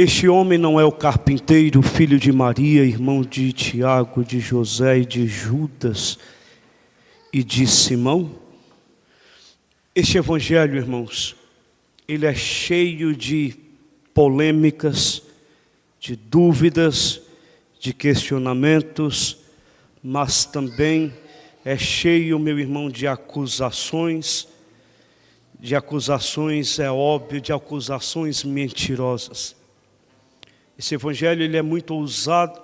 Este homem não é o carpinteiro, filho de Maria, irmão de Tiago, de José e de Judas e de Simão? Este evangelho, irmãos, ele é cheio de polêmicas, de dúvidas, de questionamentos, mas também é cheio, meu irmão, de acusações, é óbvio, de acusações mentirosas. Esse evangelho ele é muito usado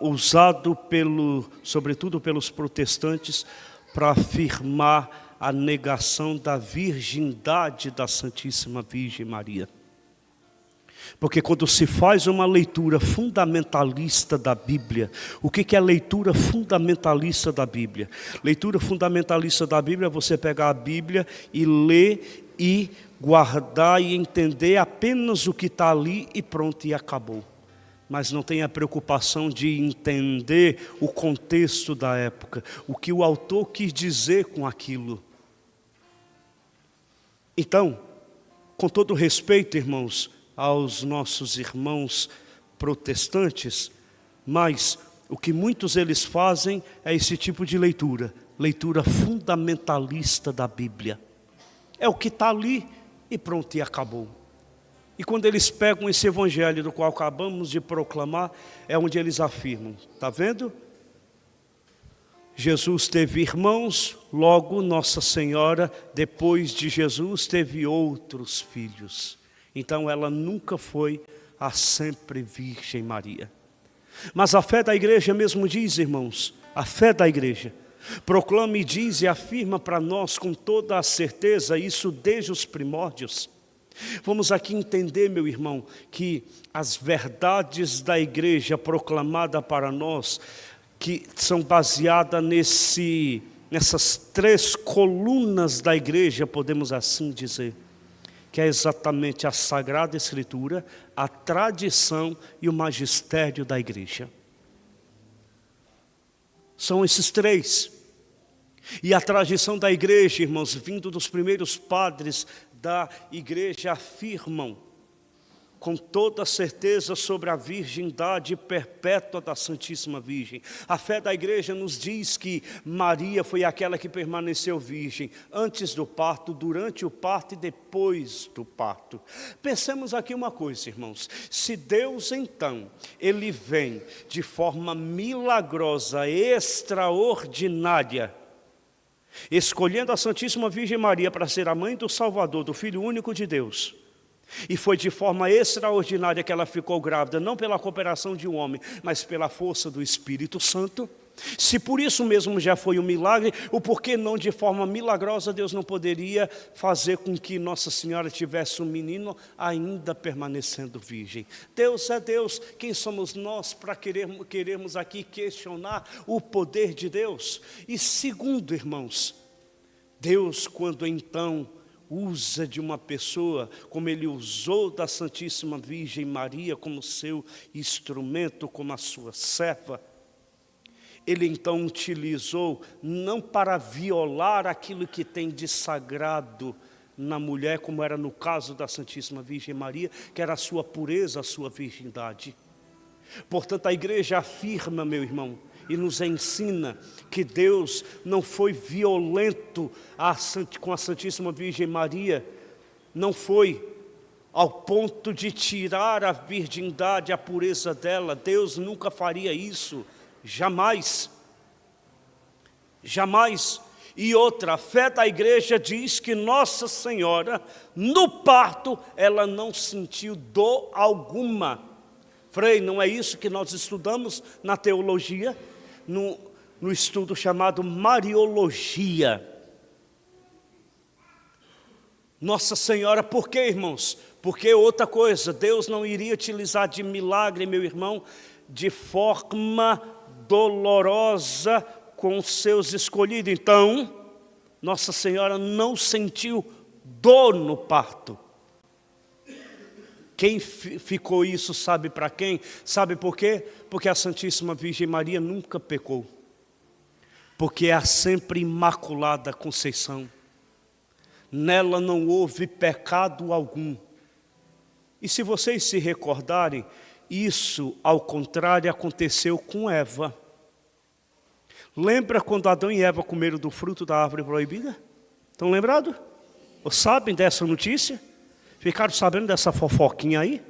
sobretudo pelos protestantes, para afirmar a negação da virgindade da Santíssima Virgem Maria. Porque quando se faz uma leitura fundamentalista da Bíblia, o que é leitura fundamentalista da Bíblia? Leitura fundamentalista da Bíblia é você pegar a Bíblia e ler e guardar e entender apenas o que está ali e pronto, e acabou. Mas não tem a preocupação de entender o contexto da época, o que o autor quis dizer com aquilo. Então, com todo respeito, irmãos, aos nossos irmãos protestantes, mas o que muitos eles fazem é esse tipo de leitura fundamentalista da Bíblia. É o que está ali e pronto, e acabou. E quando eles pegam esse evangelho do qual acabamos de proclamar, é onde eles afirmam, está vendo? Jesus teve irmãos, logo Nossa Senhora, depois de Jesus, teve outros filhos. Então ela nunca foi a sempre Virgem Maria. Mas a fé da igreja mesmo diz, irmãos, a fé da igreja proclama e diz e afirma para nós com toda a certeza, isso desde os primórdios. Vamos aqui entender, meu irmão, que as verdades da igreja proclamada para nós, que são baseadas nessas 3 colunas da igreja, podemos assim dizer, que é exatamente a Sagrada Escritura, a tradição e o magistério da igreja. São esses 3. E a tradição da igreja, irmãos, vindo dos primeiros padres da igreja, afirmam com toda certeza sobre a virgindade perpétua da Santíssima Virgem. A fé da igreja nos diz que Maria foi aquela que permaneceu virgem antes do parto, durante o parto e depois do parto. Pensemos aqui uma coisa, irmãos. Se Deus, então, Ele vem de forma milagrosa, extraordinária, escolhendo a Santíssima Virgem Maria para ser a mãe do Salvador, do Filho único de Deus, e foi de forma extraordinária que ela ficou grávida, não pela cooperação de um homem, mas pela força do Espírito Santo. Se por isso mesmo já foi um milagre, o porquê não de forma milagrosa Deus não poderia fazer com que Nossa Senhora tivesse um menino ainda permanecendo virgem? Deus é Deus, quem somos nós para queremos aqui questionar o poder de Deus? E segundo, irmãos, Deus quando então usa de uma pessoa, como Ele usou da Santíssima Virgem Maria como seu instrumento, como a sua serva, Ele então utilizou não para violar aquilo que tem de sagrado na mulher, como era no caso da Santíssima Virgem Maria, que era a sua pureza, a sua virgindade. Portanto, a igreja afirma, meu irmão, e nos ensina que Deus não foi violento com a Santíssima Virgem Maria, não foi ao ponto de tirar a virgindade, a pureza dela. Deus nunca faria isso. Jamais, jamais. E outra, a fé da igreja diz que Nossa Senhora, no parto, ela não sentiu dor alguma. Frei, não é isso que nós estudamos na teologia, no estudo chamado Mariologia. Nossa Senhora, por quê, irmãos? Porque outra coisa, Deus não iria utilizar de milagre, meu irmão, de forma dolorosa com seus escolhidos. Então, Nossa Senhora não sentiu dor no parto. Quem ficou isso sabe para quem? Sabe por quê? Porque a Santíssima Virgem Maria nunca pecou. Porque é a sempre Imaculada Conceição. Nela não houve pecado algum. E se vocês se recordarem, Isso, ao contrário, aconteceu com Eva. Lembra quando Adão e Eva comeram do fruto da árvore proibida? Estão lembrados? Ou sabem dessa notícia? Ficaram sabendo dessa fofoquinha aí?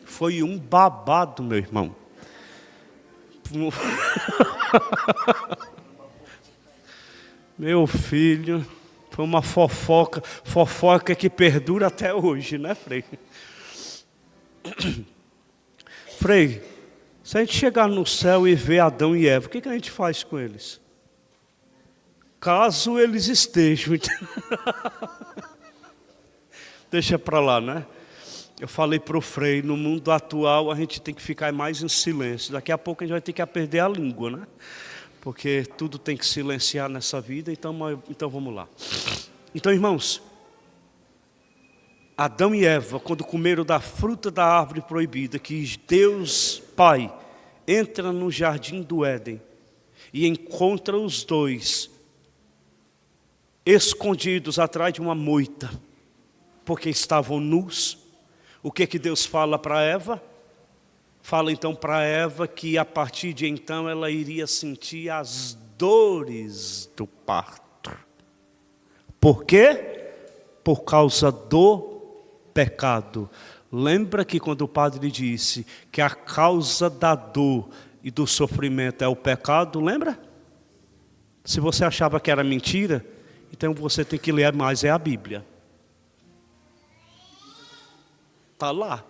Foi um babado, meu irmão. Meu filho, foi uma fofoca que perdura até hoje, né, Frei? Frei, se a gente chegar no céu e ver Adão e Eva, o que a gente faz com eles? Caso eles estejam. Deixa para lá, né? Eu falei para o Frei, no mundo atual a gente tem que ficar mais em silêncio. Daqui a pouco a gente vai ter que aprender a língua, né? Porque tudo tem que silenciar nessa vida, então vamos lá. Então, irmãos, Adão e Eva, quando comeram da fruta da árvore proibida, que Deus Pai entra no jardim do Éden e encontra os dois escondidos atrás de uma moita, porque estavam nus. O que Deus fala para Eva? Fala então para Eva que a partir de então ela iria sentir as dores do parto. Por quê? Por causa do pecado. Lembra que quando o padre disse que a causa da dor e do sofrimento é o pecado, lembra? Se você achava que era mentira, então você tem que ler mais a Bíblia. Está lá,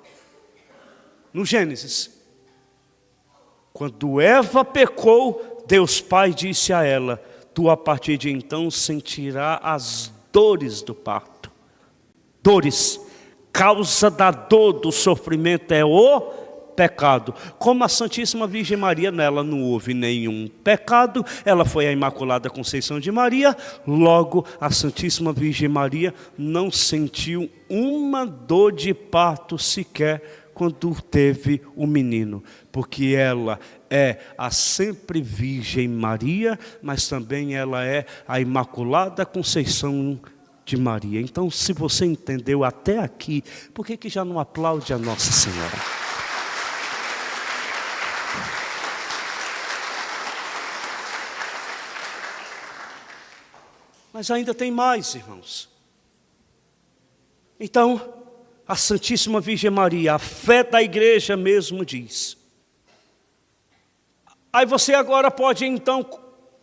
no Gênesis. Quando Eva pecou, Deus Pai disse a ela: tu a partir de então sentirás as dores do parto. Dores, causa da dor, do sofrimento é o pecado. Como a Santíssima Virgem Maria, nela não houve nenhum pecado, ela foi a Imaculada Conceição de Maria, logo a Santíssima Virgem Maria não sentiu uma dor de parto sequer quando teve o menino, porque ela é a sempre Virgem Maria, mas também ela é a Imaculada Conceição de Maria. Então, se você entendeu até aqui, por que já não aplaude a Nossa Senhora? Mas ainda tem mais, irmãos. Então, a Santíssima Virgem Maria, a fé da igreja mesmo diz. Aí você agora pode então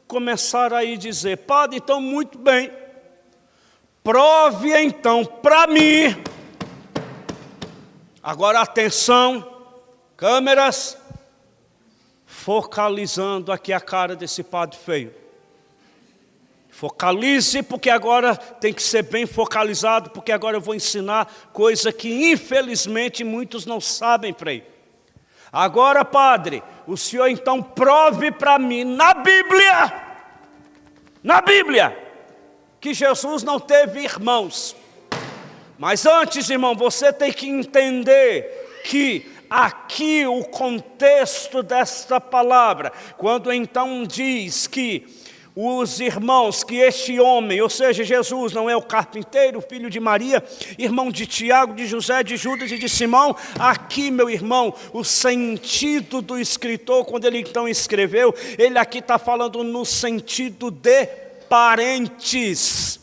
começar aí dizer: padre, então muito bem, prove então para mim. Agora atenção, câmeras, focalizando aqui a cara desse padre feio. Focalize, porque agora tem que ser bem focalizado, porque agora eu vou ensinar coisa que infelizmente muitos não sabem, Frei. Agora, padre, o senhor então prove para mim na Bíblia, que Jesus não teve irmãos. Mas antes, irmão, você tem que entender que aqui o contexto desta palavra, quando então diz que os irmãos, que este homem, ou seja, Jesus, não é o carpinteiro, filho de Maria, irmão de Tiago, de José, de Judas e de Simão. Aqui, meu irmão, o sentido do escritor, quando ele então escreveu, ele aqui está falando no sentido de parentes.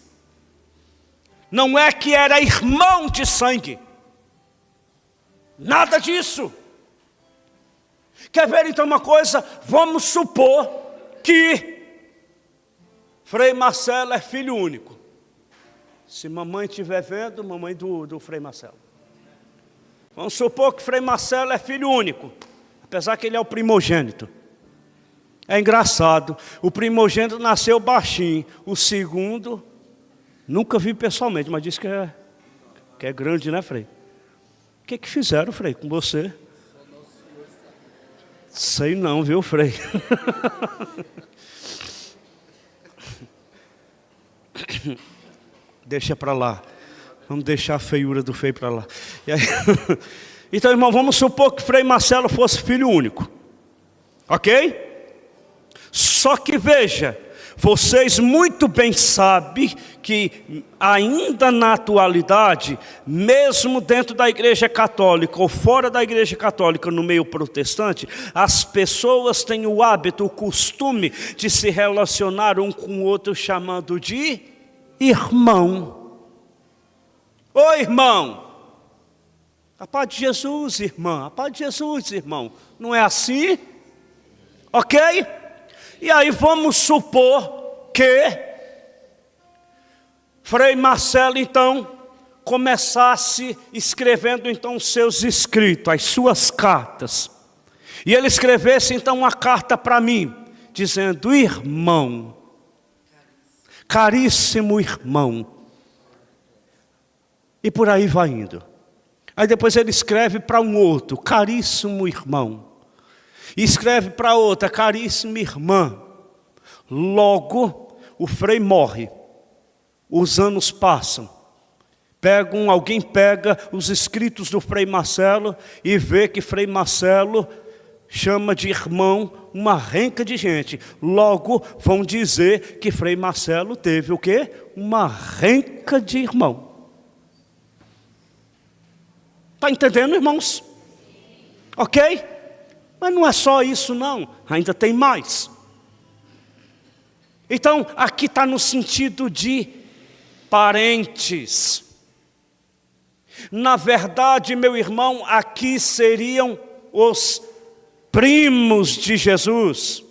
Não é que era irmão de sangue. Nada disso. Quer ver então uma coisa? Vamos supor que Frei Marcelo é filho único. Se mamãe estiver vendo, mamãe do Frei Marcelo. Vamos supor que Frei Marcelo é filho único, apesar que ele é o primogênito. É engraçado, o primogênito nasceu baixinho, o segundo, nunca vi pessoalmente, mas disse que é grande, né, Frei? O que fizeram, Frei, com você? Sei não, viu, Frei? Deixa para lá. Vamos deixar a feiura do feio para lá. Aí, então, irmão, vamos supor que Frei Marcelo fosse filho único. Ok? Só que veja, Vocês muito bem sabem que ainda na atualidade, mesmo dentro da igreja católica ou fora da igreja católica, no meio protestante, as pessoas têm o hábito, o costume de se relacionar um com o outro chamando de irmão. Ô irmão, a paz de Jesus, irmã, a paz de Jesus, irmão. Não é assim? Ok? E aí vamos supor que Frei Marcelo então começasse escrevendo então os seus escritos, as suas cartas. E ele escrevesse então uma carta para mim, dizendo: irmão, caríssimo irmão. E por aí vai indo. Aí depois ele escreve para um outro: caríssimo irmão. E escreve para outra: caríssima irmã. Logo, o Frei morre. Os anos passam. Alguém pega os escritos do Frei Marcelo e vê que Frei Marcelo chama de irmão uma renca de gente. Logo, vão dizer que Frei Marcelo teve o quê? Uma renca de irmão. Está entendendo, irmãos? Ok? Mas não é só isso não, ainda tem mais. Então, aqui está no sentido de parentes. Na verdade, meu irmão, aqui seriam os primos de Jesus.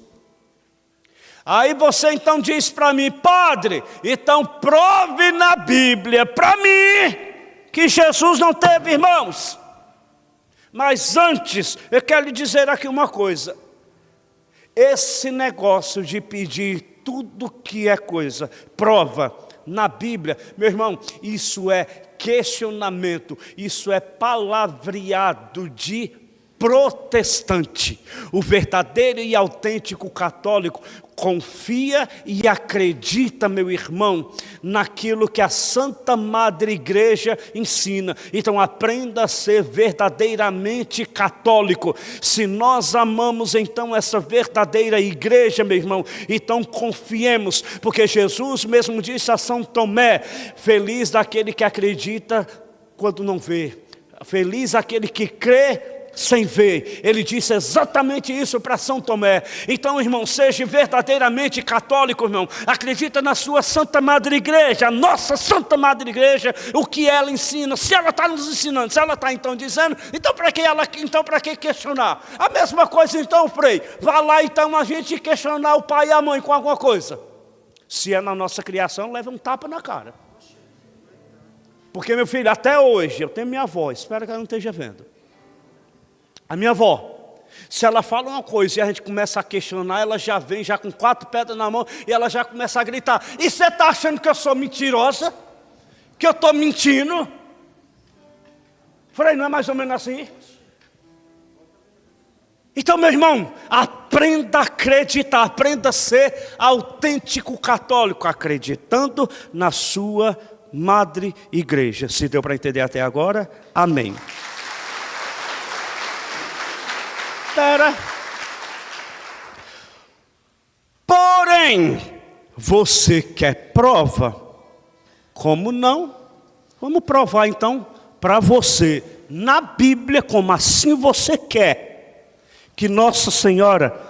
Aí você então diz para mim: padre, então prove na Bíblia para mim que Jesus não teve irmãos. Mas antes, eu quero lhe dizer aqui uma coisa. Esse negócio de pedir tudo que é coisa, prova na Bíblia, meu irmão, isso é questionamento, isso é palavreado de protestante. O verdadeiro e autêntico católico confia e acredita, meu irmão, naquilo que a Santa Madre Igreja ensina. Então aprenda a ser verdadeiramente católico. Se nós amamos então essa verdadeira igreja, meu irmão, então confiemos, porque Jesus mesmo disse a São Tomé: feliz daquele que acredita quando não vê, feliz aquele que crê sem ver. Ele disse exatamente isso para São Tomé. Então, irmão, seja verdadeiramente católico, irmão. Acredita na sua Santa Madre Igreja, a nossa Santa Madre Igreja, o que ela ensina. Se ela está nos ensinando, se ela está então dizendo, então para que questionar? A mesma coisa então, Frei, vá lá então a gente questionar o pai e a mãe com alguma coisa. Se é na nossa criação, leva um tapa na cara. Porque, meu filho, até hoje, eu tenho minha avó, espero que ela não esteja vendo. A minha avó, se ela fala uma coisa e a gente começa a questionar, ela já vem já com 4 pedras na mão e ela já começa a gritar: e você está achando que eu sou mentirosa? Que eu estou mentindo? Falei, não é mais ou menos assim? Então, meu irmão, aprenda a acreditar, aprenda a ser autêntico católico, acreditando na sua Madre Igreja. Se deu para entender até agora? Amém. Porém, você quer prova? Como não? Vamos provar então para você, na Bíblia, como assim você quer, que Nossa Senhora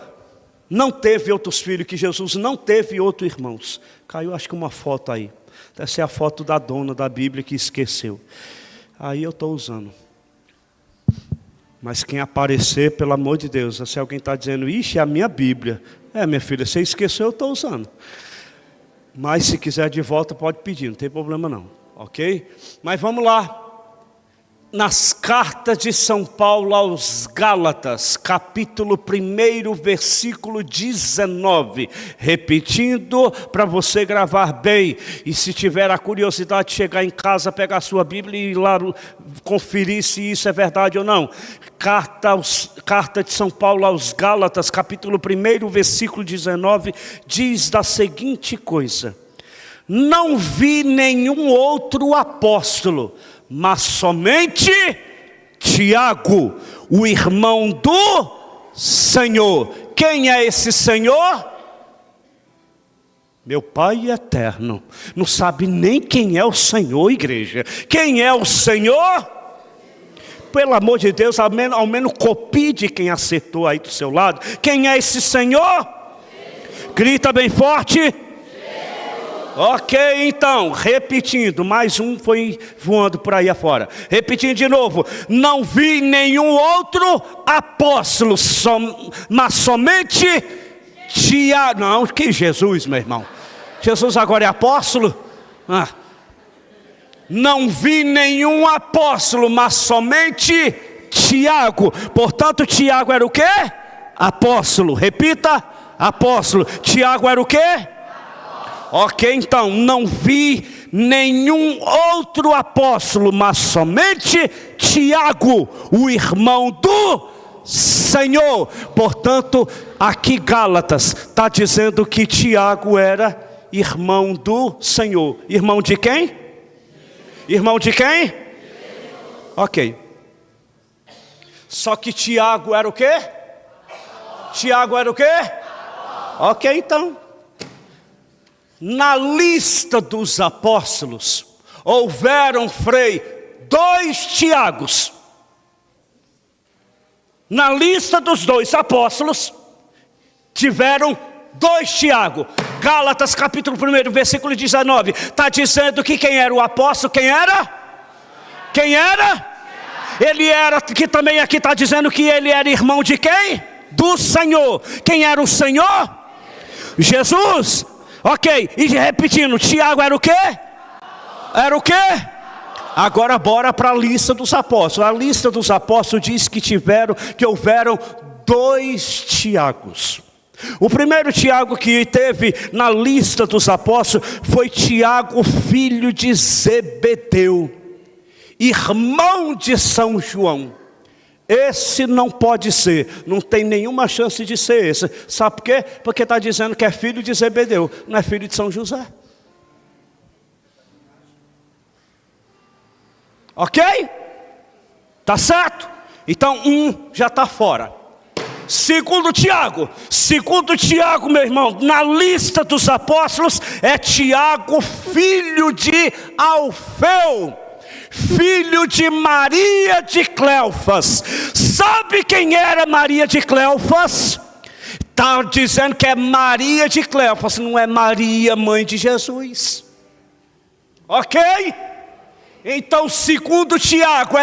não teve outros filhos, que Jesus não teve outros irmãos. Caiu acho que uma foto aí, deve ser a foto da dona da Bíblia que esqueceu. Aí eu estou usando. Mas quem aparecer, pelo amor de Deus, se alguém está dizendo: ixi, é a minha Bíblia. Minha filha, você esqueceu, eu estou usando. Mas se quiser de volta, pode pedir, não tem problema não. Ok? Mas vamos lá. Nas cartas de São Paulo aos Gálatas, capítulo 1, versículo 19. Repetindo, para você gravar bem. E se tiver a curiosidade de chegar em casa, pegar a sua Bíblia e ir lá conferir se isso é verdade ou não. Carta de São Paulo aos Gálatas, capítulo 1, versículo 19, diz da seguinte coisa: não vi nenhum outro apóstolo, mas somente Tiago, o irmão do Senhor. Quem é esse Senhor? Meu Pai eterno não sabe nem quem é o Senhor, igreja. Quem é o Senhor? Pelo amor de Deus, ao menos copie de quem acertou aí do seu lado. Quem é esse Senhor? Grita bem forte. Ok, então, repetindo, mais um foi voando por aí afora. Repetindo de novo, não vi nenhum outro apóstolo, mas somente Tiago. Não, que Jesus, meu irmão. Jesus agora é apóstolo? Não vi nenhum apóstolo, mas somente Tiago. Portanto, Tiago era o quê? Apóstolo. Repita, apóstolo. Tiago era o quê? Ok, então, não vi nenhum outro apóstolo, mas somente Tiago, o irmão do Senhor. Portanto, aqui Gálatas está dizendo que Tiago era irmão do Senhor. Irmão de quem? Irmão de quem? Ok. Só que Tiago era o quê? Tiago era o quê? Ok, então. Na lista dos apóstolos, houveram, Frei, 2 Tiagos. Na lista dos 2 apóstolos, tiveram 2 Tiago. Gálatas capítulo 1, versículo 19. Está dizendo que quem era o apóstolo, quem era? Quem era? Ele era, que também aqui está dizendo que ele era irmão de quem? Do Senhor. Quem era o Senhor? Jesus. Ok, e repetindo, Tiago era o quê? Era o quê? Agora bora para a lista dos apóstolos. A lista dos apóstolos diz que houveram 2 Tiagos. O primeiro Tiago que teve na lista dos apóstolos foi Tiago, filho de Zebedeu, irmão de São João. Esse não pode ser, não tem nenhuma chance de ser esse. Sabe por quê? Porque está dizendo que é filho de Zebedeu, não é filho de São José. Ok? Tá certo? Então já está fora. Segundo Tiago, meu irmão, na lista dos apóstolos é Tiago, filho de Alfeu, filho de Maria de Cleofas. Sabe quem era Maria de Cleofas? Está dizendo que é Maria de Cleofas, não é Maria, mãe de Jesus. Ok? Então, segundo Tiago,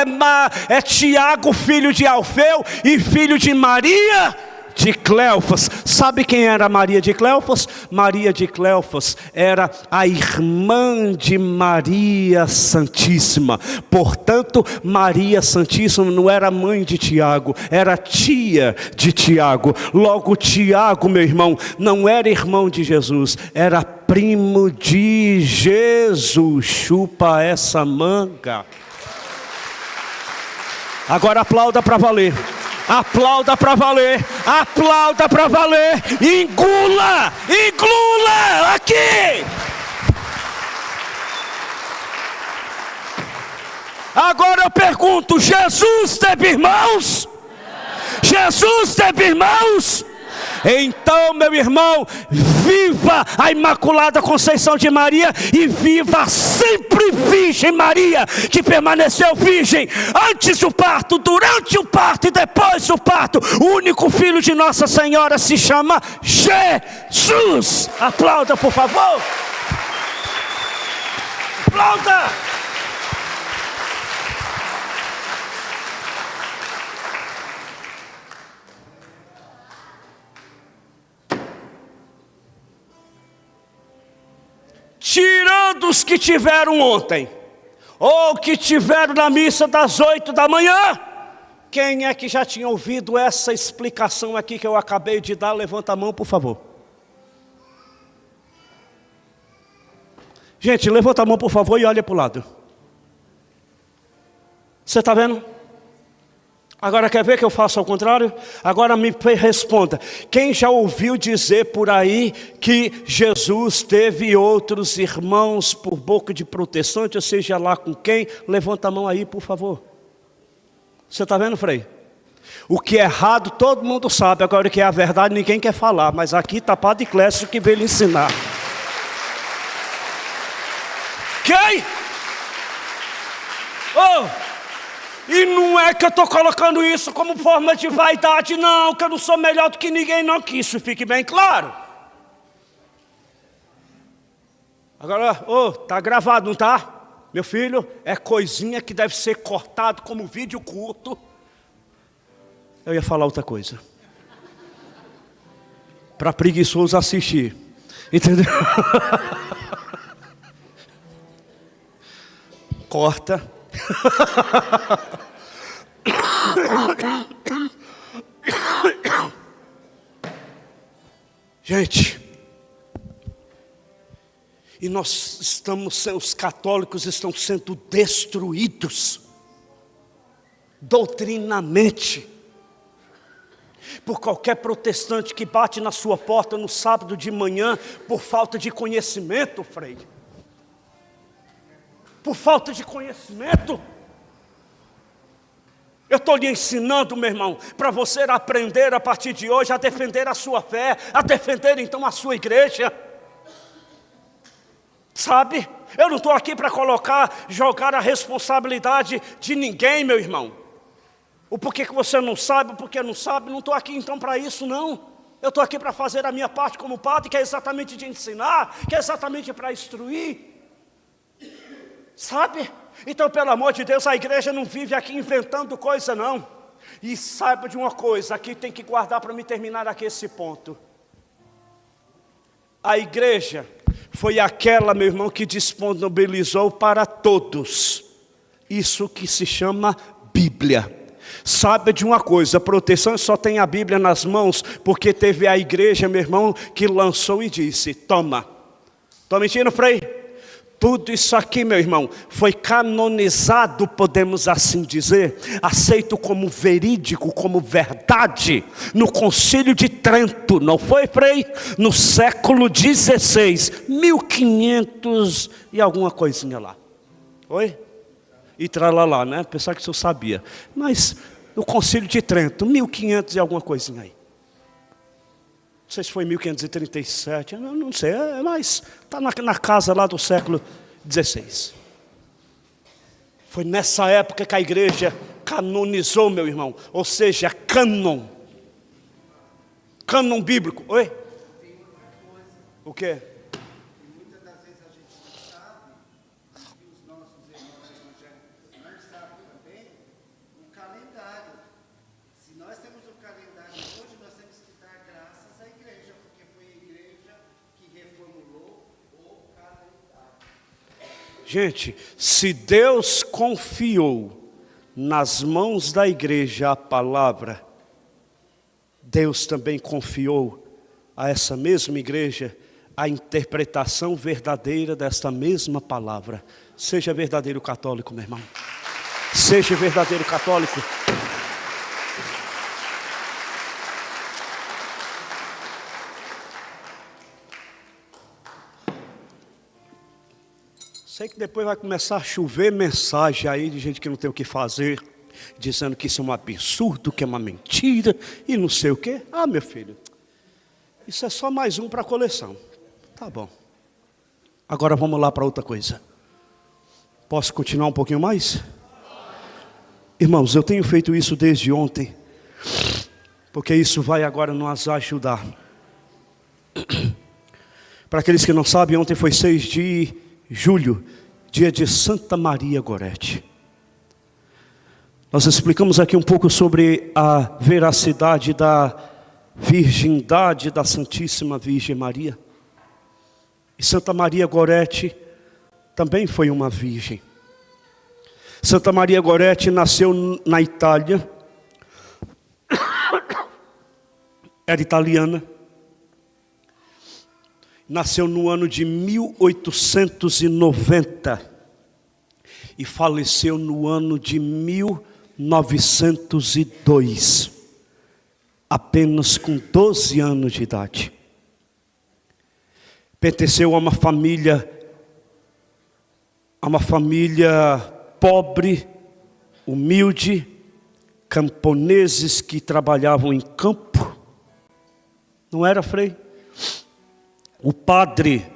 é Tiago, filho de Alfeu e filho de Maria de Cleofas. Sabe quem era Maria de Cleofas? Maria de Cleofas era a irmã de Maria Santíssima. Portanto, Maria Santíssima não era mãe de Tiago, era tia de Tiago. Logo, Tiago, meu irmão, não era irmão de Jesus, era primo de Jesus. Chupa essa manga. Agora aplauda para valer. Aplauda para valer. Aplauda para valer. Engula. Engula aqui. Agora eu pergunto, Jesus teve irmãos? Jesus teve irmãos? Então, meu irmão, viva a Imaculada Conceição de Maria e viva sempre Virgem Maria, que permaneceu virgem antes do parto, durante o parto e depois do parto. O único filho de Nossa Senhora se chama Jesus. Aplauda, por favor. Aplauda. Tirando os que tiveram ontem, ou que tiveram na missa das 8 da manhã, quem é que já tinha ouvido essa explicação aqui que eu acabei de dar? Levanta a mão, por favor. Gente, levanta a mão, por favor, e olha para o lado. Você está vendo? Agora quer ver que eu faço ao contrário? Agora me responda. Quem já ouviu dizer por aí que Jesus teve outros irmãos por boca de protestante, ou seja lá com quem? Levanta a mão aí, por favor. Você está vendo, Frei? O que é errado todo mundo sabe. Agora o que é a verdade ninguém quer falar. Mas aqui está Padre Clécio que veio lhe ensinar. Ok? Oh! E não é que eu estou colocando isso como forma de vaidade, não, que eu não sou melhor do que ninguém, não, que isso fique bem claro. Agora, tá gravado, não tá? Meu filho, é coisinha que deve ser cortado como vídeo curto. Eu ia falar outra coisa. Para preguiçoso assistir. Entendeu? Corta. Gente, e os católicos estão sendo destruídos doutrinamente por qualquer protestante que bate na sua porta no sábado de manhã por falta de conhecimento, Frei. Por falta de conhecimento. Eu estou lhe ensinando, meu irmão, para você aprender a partir de hoje a defender a sua fé, a defender então a sua igreja. Sabe? Eu não estou aqui para jogar a responsabilidade de ninguém, meu irmão. O porquê que você não sabe, o porquê não sabe, não estou aqui então para isso, não. Eu estou aqui para fazer a minha parte como padre, que é exatamente de ensinar, que é exatamente para instruir. Sabe? Então, pelo amor de Deus, a igreja não vive aqui inventando coisa, não. E saiba de uma coisa, aqui tem que guardar para me terminar aqui esse ponto. A igreja foi aquela, meu irmão, que disponibilizou para todos isso que se chama Bíblia. Saiba de uma coisa, a proteção só tem a Bíblia nas mãos, porque teve a igreja, meu irmão, que lançou e disse, toma. Estou mentindo, Frei? Tudo isso aqui, meu irmão, foi canonizado, podemos assim dizer, aceito como verídico, como verdade, no Concílio de Trento, não foi, Frei? No século XVI, 1500 e alguma coisinha lá. Oi? E tralalá, né? Pensar que o senhor sabia. Mas no Concílio de Trento, 1500 e alguma coisinha aí. Não sei se foi 1537, eu não sei, mas está na casa lá do século XVI. Foi nessa época que a igreja canonizou, meu irmão, ou seja, cânon bíblico. Oi? O quê? Muitas das vezes a gente não sabe, e os nossos irmãos evangélicos não sabem também, o calendário. Se nós temos o calendário hoje, nós temos que dar graças à igreja, porque foi a igreja que reformulou o calendário. Gente, se Deus confiou nas mãos da igreja a palavra, Deus também confiou a essa mesma igreja a interpretação verdadeira desta mesma palavra. Seja verdadeiro católico, meu irmão. Seja verdadeiro católico. Sei que depois vai começar a chover mensagem aí de gente que não tem o que fazer, dizendo que isso é um absurdo, que é uma mentira e não sei o quê. Ah, meu filho, isso é só mais um para a coleção. Tá bom. Agora vamos lá para outra coisa. Posso continuar um pouquinho mais? Irmãos, eu tenho feito isso desde ontem, porque isso vai agora nos ajudar. Para aqueles que não sabem, ontem foi 6 de julho, dia de Santa Maria Gorete. Nós explicamos aqui um pouco sobre a veracidade da virgindade da Santíssima Virgem Maria. E Santa Maria Gorete também foi uma virgem. Santa Maria Gorete nasceu na Itália, era italiana. Nasceu no ano de 1890 e faleceu no ano de 1902, apenas com 12 anos de idade. Pertenceu a uma família pobre, humilde, camponeses que trabalhavam em campo. Não era, Frei? O padre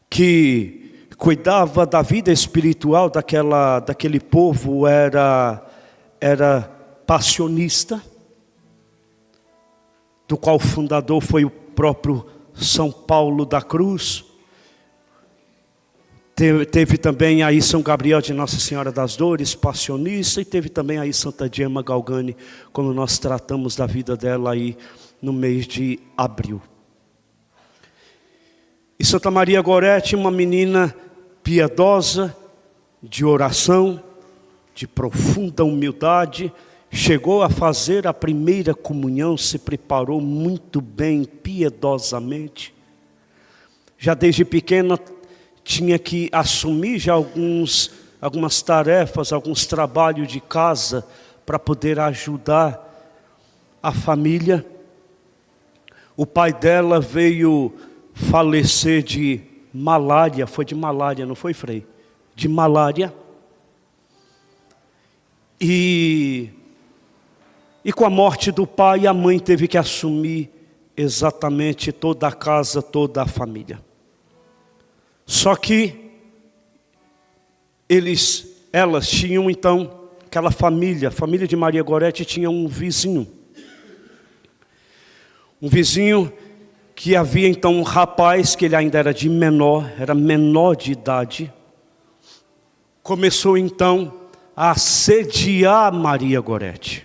que cuidava da vida espiritual daquele povo, era passionista, do qual o fundador foi o próprio São Paulo da Cruz. Teve também aí São Gabriel de Nossa Senhora das Dores, passionista, e teve também aí Santa Gemma Galgani, quando nós tratamos da vida dela aí no mês de abril. E Santa Maria Gorete, uma menina piedosa, de oração, de profunda humildade, chegou a fazer a primeira comunhão, se preparou muito bem, piedosamente. Já desde pequena tinha que assumir já algumas tarefas, alguns trabalhos de casa, para poder ajudar a família. O pai dela veio falecer de malária, foi de malária, não foi, Frei? De malária. E com a morte do pai, a mãe teve que assumir exatamente toda a casa, toda a família. Só que elas tinham então, aquela família, a família de Maria Gorete tinha um vizinho. Um vizinho que havia então um rapaz, que ele ainda era era menor de idade, começou então a assediar Maria Gorete.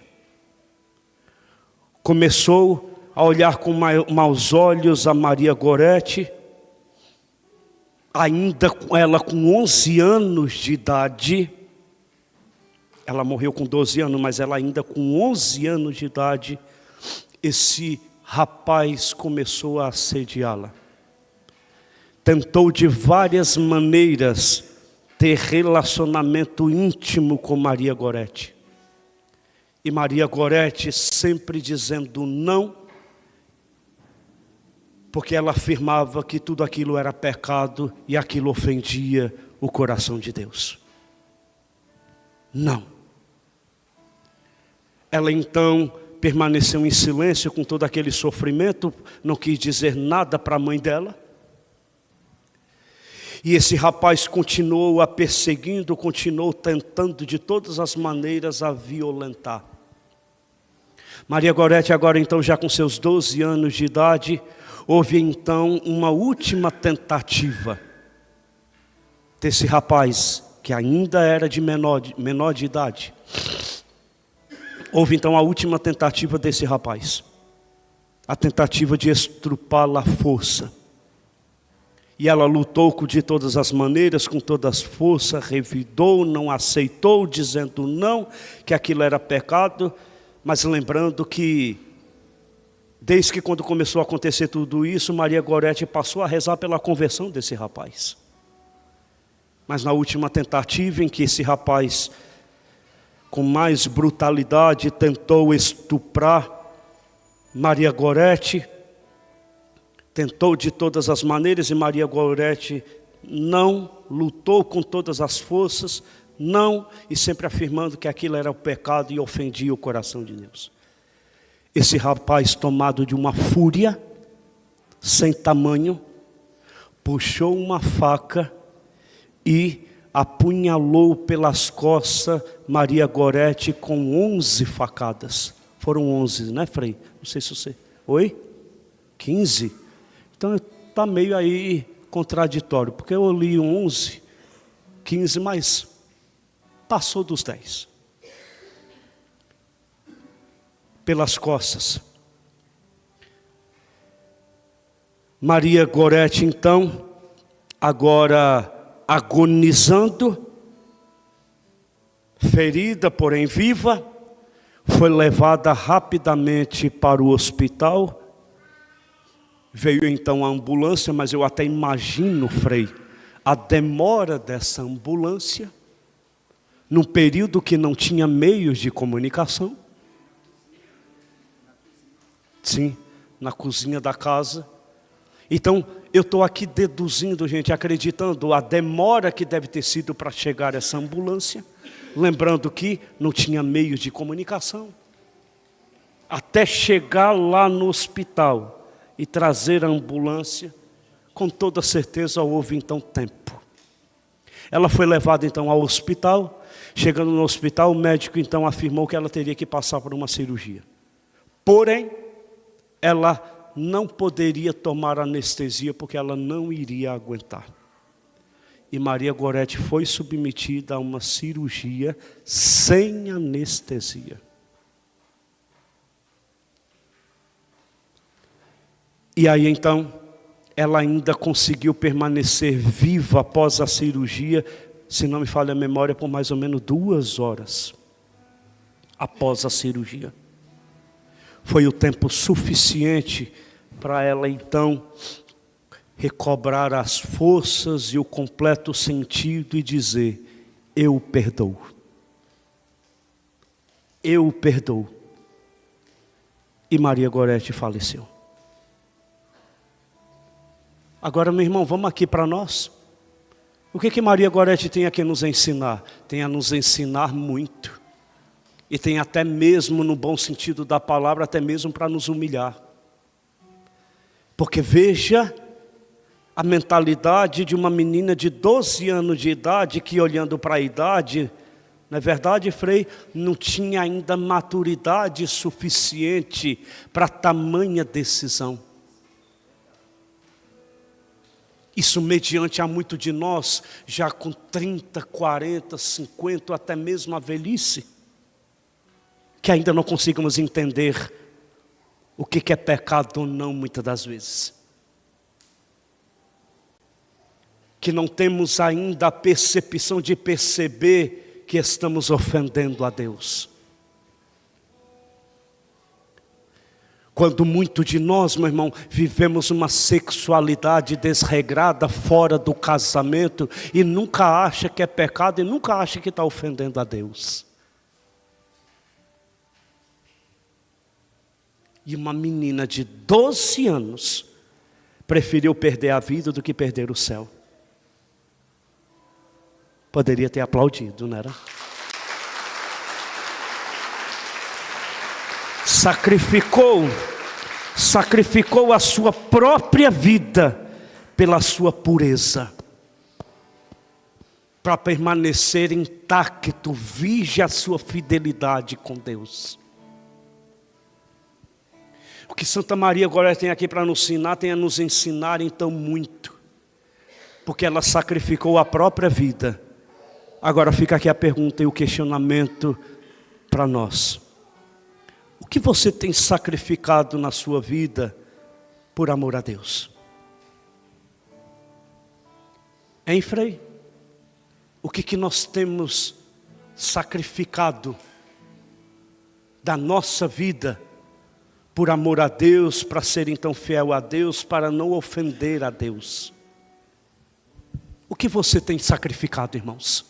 Começou a olhar com maus olhos a Maria Gorete, ainda ela com 11 anos de idade. Ela morreu com 12 anos, mas ela ainda com 11 anos de idade, esse rapaz começou a assediá-la. Tentou de várias maneiras ter relacionamento íntimo com Maria Gorete. E Maria Gorete sempre dizendo não, porque ela afirmava que tudo aquilo era pecado e aquilo ofendia o coração de Deus. Não. Ela então permaneceu em silêncio com todo aquele sofrimento, não quis dizer nada para a mãe dela. E esse rapaz continuou a perseguindo, continuou tentando de todas as maneiras a violentar. Maria Gorete agora então já com seus 12 anos de idade, houve então uma última tentativa desse rapaz, que ainda era de menor de idade. Houve então a última tentativa desse rapaz, a tentativa de estrupá-la à força. E ela lutou de todas as maneiras, com todas as forças, revidou, não aceitou, dizendo não, que aquilo era pecado, mas lembrando que, desde que quando começou a acontecer tudo isso, Maria Gorete passou a rezar pela conversão desse rapaz. Mas na última tentativa em que esse rapaz, com mais brutalidade, tentou estuprar Maria Gorete, tentou de todas as maneiras, e Maria Gorete não, lutou com todas as forças, não, e sempre afirmando que aquilo era o pecado e ofendia o coração de Deus. Esse rapaz, tomado de uma fúria sem tamanho, puxou uma faca e apunhalou pelas costas Maria Gorete com 11 facadas. Foram 11, né, Frei? Não sei se você... Oi? 15? Então está meio aí contraditório, porque eu li 11, 15, mas passou dos 10. Pelas costas. Maria Gorete, então, agora agonizando, ferida, porém viva, foi levada rapidamente para o hospital. Veio então a ambulância, mas eu até imagino, Frei, a demora dessa ambulância, num período que não tinha meios de comunicação. Sim, na cozinha da casa. Então, eu estou aqui deduzindo, gente, acreditando a demora que deve ter sido para chegar essa ambulância. Lembrando que não tinha meios de comunicação. Até chegar lá no hospital e trazer a ambulância, com toda certeza houve então tempo. Ela foi levada então ao hospital. Chegando no hospital, o médico então afirmou que ela teria que passar por uma cirurgia. Porém, ela não poderia tomar anestesia porque ela não iria aguentar. E Maria Gorete foi submetida a uma cirurgia sem anestesia. E aí então, ela ainda conseguiu permanecer viva após a cirurgia, se não me falha a memória, por mais ou menos 2 horas após a cirurgia. Foi o tempo suficiente para ela então recobrar as forças e o completo sentido e dizer: eu perdoo. Eu perdoo. E Maria Gorete faleceu. Agora, meu irmão, vamos aqui para nós. O que Maria Gorete tem aqui a nos ensinar? Tem a nos ensinar muito. E tem até mesmo, no bom sentido da palavra, até mesmo para nos humilhar. Porque veja a mentalidade de uma menina de 12 anos de idade, que olhando para a idade, não é verdade, Frei? Não tinha ainda maturidade suficiente para tamanha decisão. Isso mediante a muito de nós, já com 30, 40, 50, até mesmo a velhice, que ainda não conseguimos entender o que é pecado ou não, muitas das vezes. Que não temos ainda a percepção de perceber que estamos ofendendo a Deus. Quando muito de nós, meu irmão, vivemos uma sexualidade desregrada fora do casamento e nunca acha que é pecado e nunca acha que está ofendendo a Deus. E uma menina de 12 anos preferiu perder a vida do que perder o céu. Poderia ter aplaudido, não era? Sacrificou a sua própria vida pela sua pureza, para permanecer intacto, vige a sua fidelidade com Deus. O que Santa Maria agora tem aqui para nos ensinar, tem a nos ensinar então muito, porque ela sacrificou a própria vida. Agora fica aqui a pergunta e o questionamento para nós. O que você tem sacrificado na sua vida por amor a Deus? Hein, Frei? O que nós temos sacrificado da nossa vida por amor a Deus, para ser então fiel a Deus, para não ofender a Deus? O que você tem sacrificado, irmãos?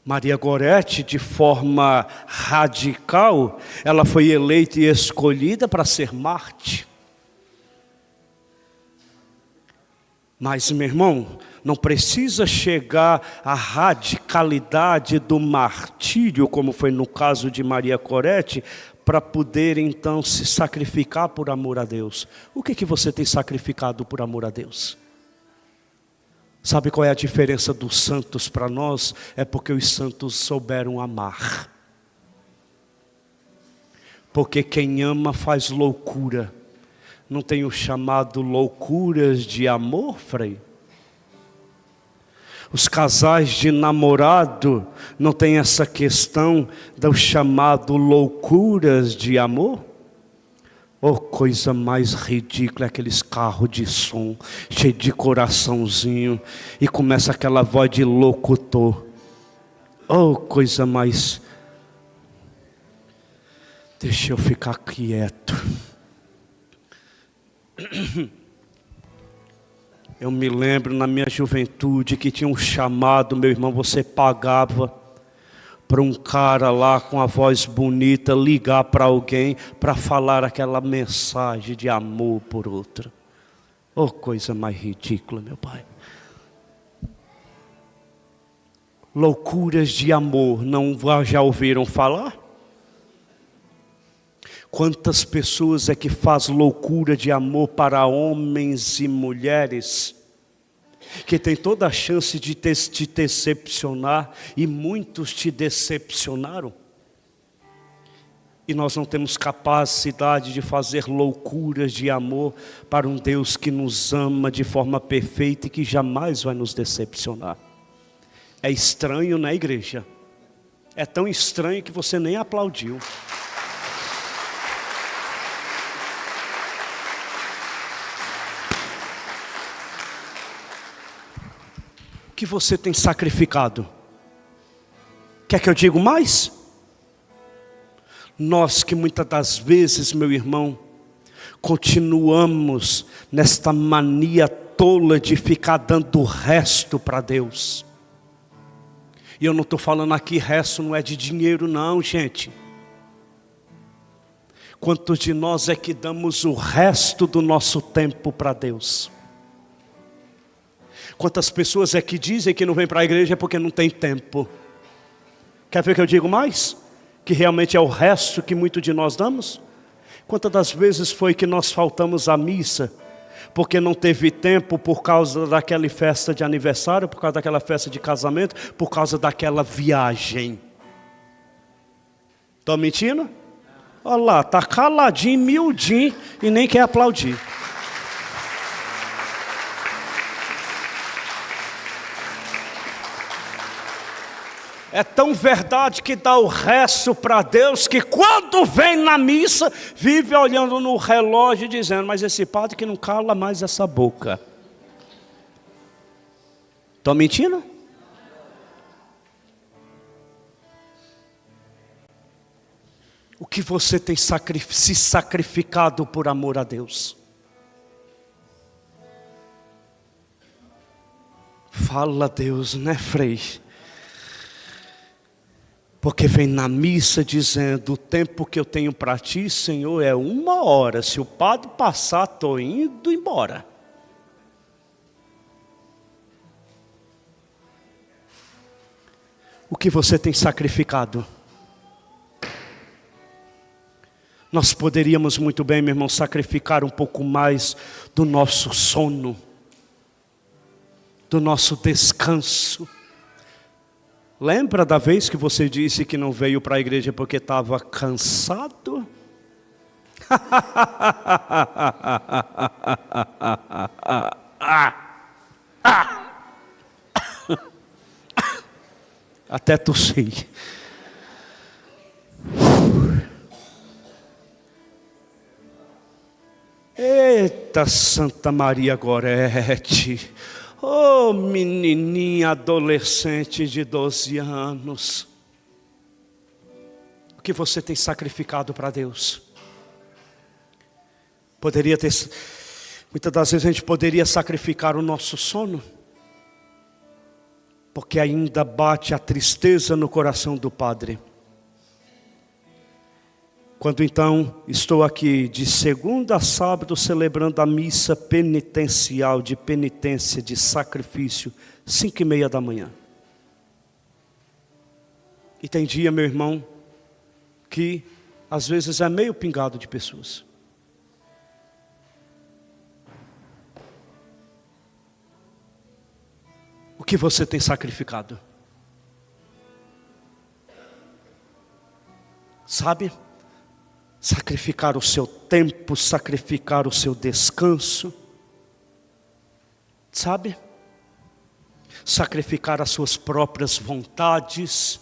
Maria Gorete, de forma radical, ela foi eleita e escolhida para ser mártir. Mas, meu irmão, não precisa chegar à radicalidade do martírio, como foi no caso de Maria Gorete, para poder então se sacrificar por amor a Deus. O que você tem sacrificado por amor a Deus? Sabe qual é a diferença dos santos para nós? É porque os santos souberam amar. Porque quem ama faz loucura. Não tem o chamado loucuras de amor, Frei? Os casais de namorado não tem essa questão do chamado loucuras de amor? Oh, coisa mais ridícula, aqueles carros de som, cheio de coraçãozinho, e começa aquela voz de locutor. Oh, coisa mais... Deixa eu ficar quieto. Eu me lembro na minha juventude que tinha um chamado, meu irmão, você pagava para um cara lá com a voz bonita ligar para alguém para falar aquela mensagem de amor por outra. Oh, coisa mais ridícula, meu pai. Loucuras de amor, não já ouviram falar? Quantas pessoas é que faz loucura de amor para homens e mulheres que tem toda a chance de te decepcionar, e muitos te decepcionaram. E nós não temos capacidade de fazer loucuras de amor para um Deus que nos ama de forma perfeita e que jamais vai nos decepcionar. É estranho, né, igreja? É tão estranho que você nem aplaudiu. O que você tem sacrificado? Quer que eu diga mais? Nós que muitas das vezes, meu irmão, continuamos nesta mania tola de ficar dando o resto para Deus. E eu não estou falando aqui, resto não é de dinheiro não, gente. Quantos de nós é que damos o resto do nosso tempo para Deus? Quantas pessoas é que dizem que não vem para a igreja porque não tem tempo? Quer ver que eu digo mais? Que realmente é o resto que muitos de nós damos? Quantas das vezes foi que nós faltamos à missa porque não teve tempo por causa daquela festa de aniversário, por causa daquela festa de casamento, por causa daquela viagem? Estou mentindo? Olha lá, está caladinho, miudinho e nem quer aplaudir. É tão verdade que dá o resto para Deus, que quando vem na missa, vive olhando no relógio e dizendo: mas esse padre que não cala mais essa boca. Estou mentindo? O que você tem se sacrificado por amor a Deus? Fala a Deus, né, Frei? Porque vem na missa dizendo: o tempo que eu tenho para ti, Senhor, é 1 hora. Se o padre passar, estou indo embora. O que você tem sacrificado? Nós poderíamos muito bem, meu irmão, sacrificar um pouco mais do nosso sono, do nosso descanso. Lembra da vez que você disse que não veio para a igreja porque estava cansado? Até tossi. Eita Santa Maria Gorete. Oh, menininha adolescente de 12 anos. O que você tem sacrificado para Deus? Muitas das vezes a gente poderia sacrificar o nosso sono, porque ainda bate a tristeza no coração do Padre. Quando então estou aqui de segunda a sábado celebrando a missa penitencial, de penitência, de sacrifício, 5:30 da manhã. E tem dia, meu irmão, que às vezes é meio pingado de pessoas. O que você tem sacrificado? Sabe? Sacrificar o seu tempo, sacrificar o seu descanso, sabe? Sacrificar as suas próprias vontades,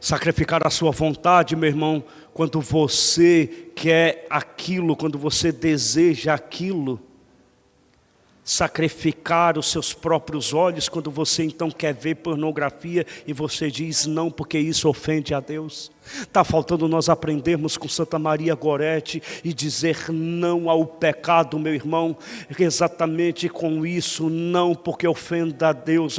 sacrificar a sua vontade, meu irmão, quando você quer aquilo, quando você deseja aquilo. Sacrificar os seus próprios olhos quando você então quer ver pornografia e você diz não porque isso ofende a Deus. Está faltando nós aprendermos com Santa Maria Gorete e dizer não ao pecado, meu irmão, exatamente com isso, não porque ofende a Deus,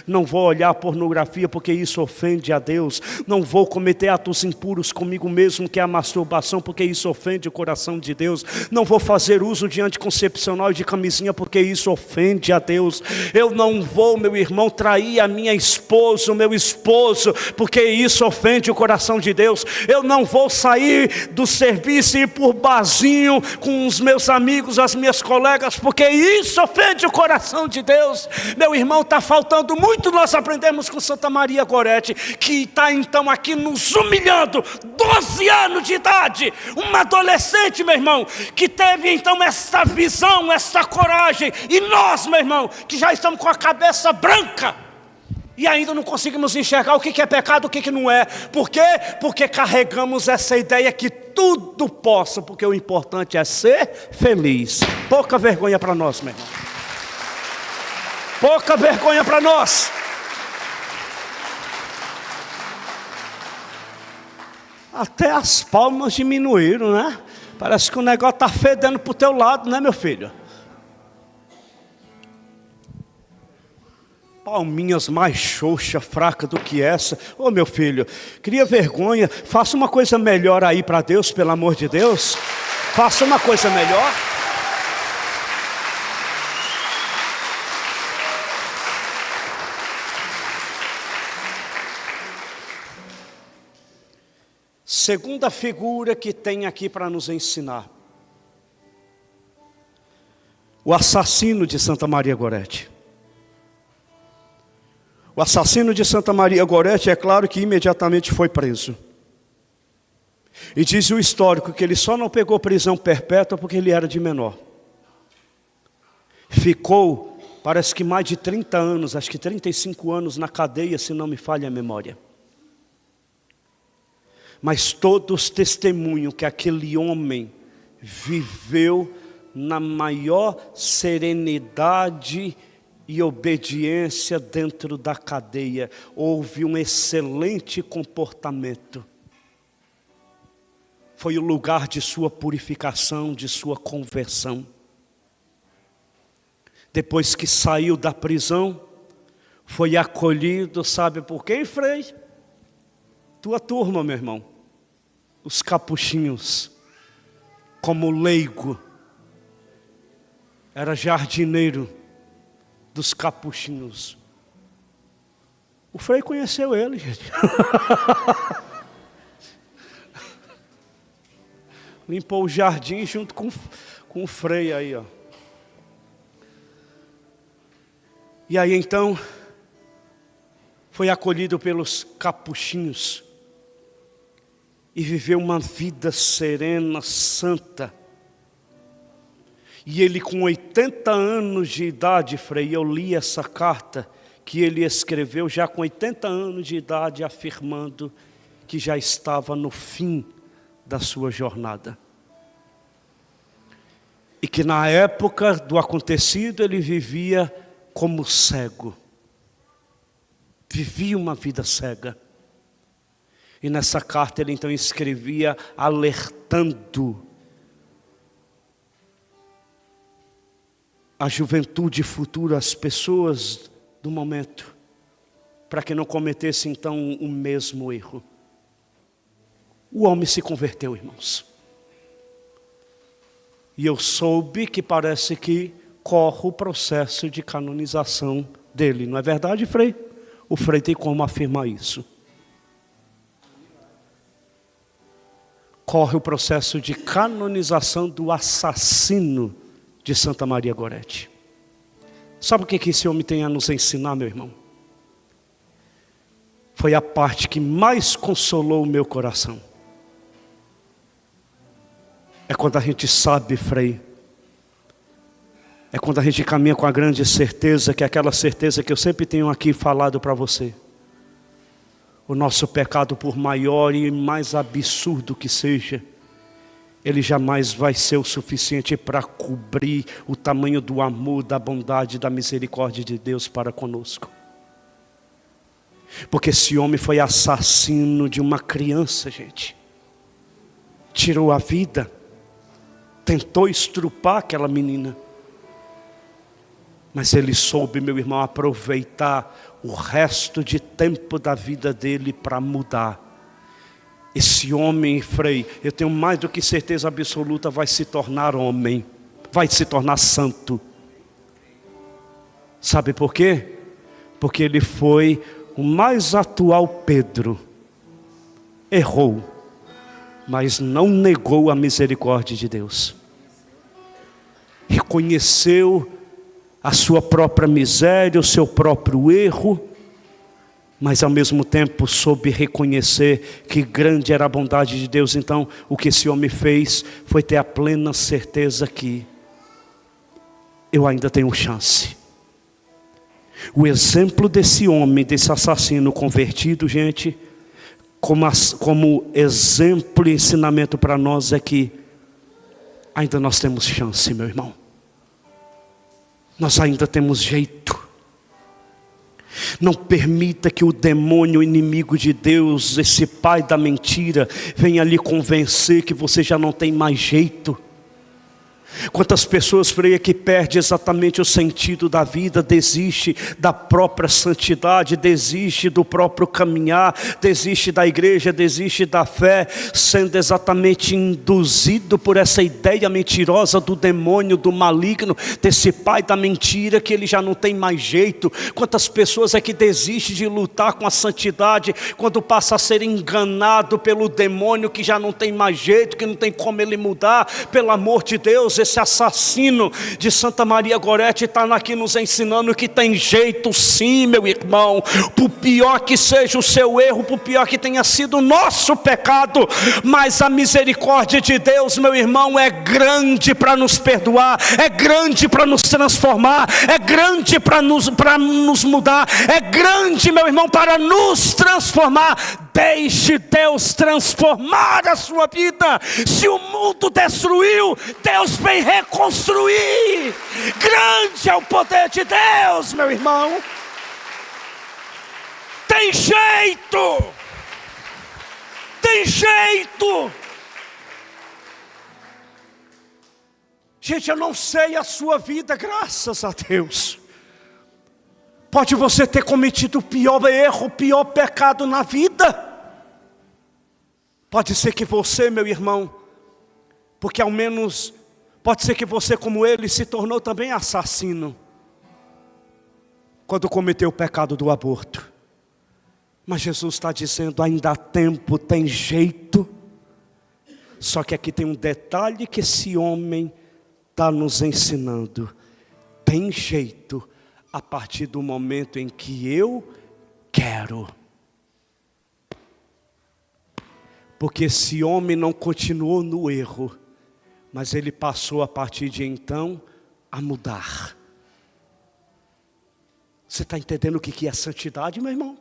não vou olhar pornografia porque isso ofende a Deus, não vou cometer atos impuros comigo mesmo, que é a masturbação, porque isso ofende o coração de Deus, não vou fazer uso de anticoncepcional e de camisinha porque isso ofende a Deus, eu não vou, meu irmão, trair a minha esposa, o meu esposo, porque isso ofende ofende o coração de Deus. Eu não vou sair do serviço e ir por barzinho com os meus amigos, as minhas colegas, porque isso ofende o coração de Deus. Meu irmão, está faltando muito nós aprendemos com Santa Maria Gorete, que está então aqui nos humilhando, 12 anos de idade, uma adolescente, meu irmão, que teve então essa visão, essa coragem, e nós, meu irmão, que já estamos com a cabeça branca, e ainda não conseguimos enxergar o que é pecado, o que não é. Por quê? Porque carregamos essa ideia que tudo possa, porque o importante é ser feliz. Pouca vergonha para nós, meu irmão. Pouca vergonha para nós. Até as palmas diminuíram, né? Parece que o negócio está fedendo para o teu lado, né, meu filho? Palminhas mais xoxa, fraca do que essa. Ô meu filho, cria vergonha. Faça uma coisa melhor aí para Deus, pelo amor de Deus. Faça uma coisa melhor. Segunda figura que tem aqui para nos ensinar: o assassino de Santa Maria Gorete. O assassino de Santa Maria Gorete, é claro que imediatamente foi preso. E diz o histórico que ele só não pegou prisão perpétua porque ele era de menor. Ficou, parece que mais de 30 anos, acho que 35 anos na cadeia, se não me falha a memória. Mas todos testemunham que aquele homem viveu na maior serenidade e obediência dentro da cadeia. Houve um excelente comportamento. Foi o lugar de sua purificação, de sua conversão. Depois que saiu da prisão, foi acolhido, sabe por quem, Frei? Tua turma, meu irmão. Os capuchinhos. Como leigo. Era jardineiro dos capuchinhos. O Frei conheceu ele, gente. Limpou o jardim junto com o Frei aí, ó. E aí então, foi acolhido pelos capuchinhos. E viveu uma vida serena, santa. E ele com 80 anos de idade, Frei, eu li essa carta que ele escreveu já com 80 anos de idade, afirmando que já estava no fim da sua jornada. E que na época do acontecido ele vivia como cego. Vivia uma vida cega. E nessa carta ele então escrevia alertando a juventude futura, as pessoas do momento, para que não cometesse então o mesmo erro. O homem se converteu, irmãos. E eu soube que parece que corre o processo de canonização dele. Não é verdade, Frei? O Frei tem como afirmar isso. Corre o processo de canonização do assassino de Santa Maria Gorete. Sabe o que esse homem tem a nos ensinar, meu irmão? Foi a parte que mais consolou o meu coração. É quando a gente sabe, Frei. É quando a gente caminha com a grande certeza, que é aquela certeza que eu sempre tenho aqui falado para você. O nosso pecado, por maior e mais absurdo que seja, ele jamais vai ser o suficiente para cobrir o tamanho do amor, da bondade, da misericórdia de Deus para conosco. Porque esse homem foi assassino de uma criança, gente. Tirou a vida. Tentou estrupar aquela menina. Mas ele soube, meu irmão, aproveitar o resto de tempo da vida dele para mudar. Esse homem, Frei, eu tenho mais do que certeza absoluta, vai se tornar homem. Vai se tornar santo. Sabe por quê? Porque ele foi o mais atual Pedro errou, mas não negou a misericórdia de Deus. Reconheceu a sua própria miséria, o seu próprio erro, mas ao mesmo tempo soube reconhecer que grande era a bondade de Deus. Então o que esse homem fez foi ter a plena certeza que eu ainda tenho chance. O exemplo desse homem, desse assassino convertido, gente, como exemplo e ensinamento para nós é que ainda nós temos chance, meu irmão. Nós ainda temos jeito. Não permita que o demônio, o inimigo de Deus, esse pai da mentira, venha lhe convencer que você já não tem mais jeito. Quantas pessoas por aí que perdem exatamente o sentido da vida, desiste da própria santidade, desiste do próprio caminhar, desiste da igreja, desiste da fé, sendo exatamente induzido por essa ideia mentirosa do demônio, do maligno, desse pai da mentira, que ele já não tem mais jeito. Quantas pessoas é que desistem de lutar com a santidade, quando passa a ser enganado pelo demônio, que já não tem mais jeito, que não tem como ele mudar. Pelo amor de Deus, esse assassino de Santa Maria Gorete está aqui nos ensinando que tem jeito sim, meu irmão. Por pior que seja o seu erro, por pior que tenha sido o nosso pecado, mas a misericórdia de Deus, meu irmão, é grande para nos perdoar, é grande para nos transformar, é grande para nos mudar, é grande, meu irmão, para nos transformar. Deixe Deus transformar a sua vida. Se o mundo destruiu, Deus vem reconstruir. Grande é o poder de Deus, meu irmão. Tem jeito. Tem jeito. Gente, eu não sei a sua vida, graças a Deus. Pode você ter cometido o pior erro, o pior pecado na vida. Pode ser que você, meu irmão, porque ao menos, pode ser que você, como ele, se tornou também assassino, quando cometeu o pecado do aborto. Mas Jesus está dizendo, ainda há tempo, tem jeito. Só que aqui tem um detalhe que esse homem está nos ensinando. Tem jeito a partir do momento em que eu quero. Porque esse homem não continuou no erro, mas ele passou a partir de então a mudar. Você está entendendo o que é santidade, meu irmão?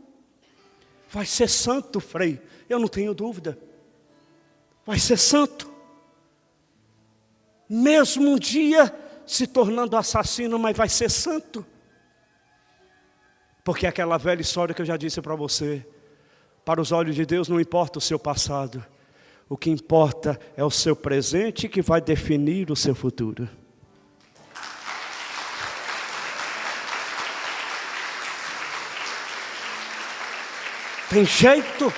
Vai ser santo, Frei, eu não tenho dúvida. Vai ser santo. Mesmo um dia se tornando assassino, mas vai ser santo. Porque aquela velha história que eu já disse para você, para os olhos de Deus não importa o seu passado, o que importa é o seu presente que vai definir o seu futuro. Tem jeito?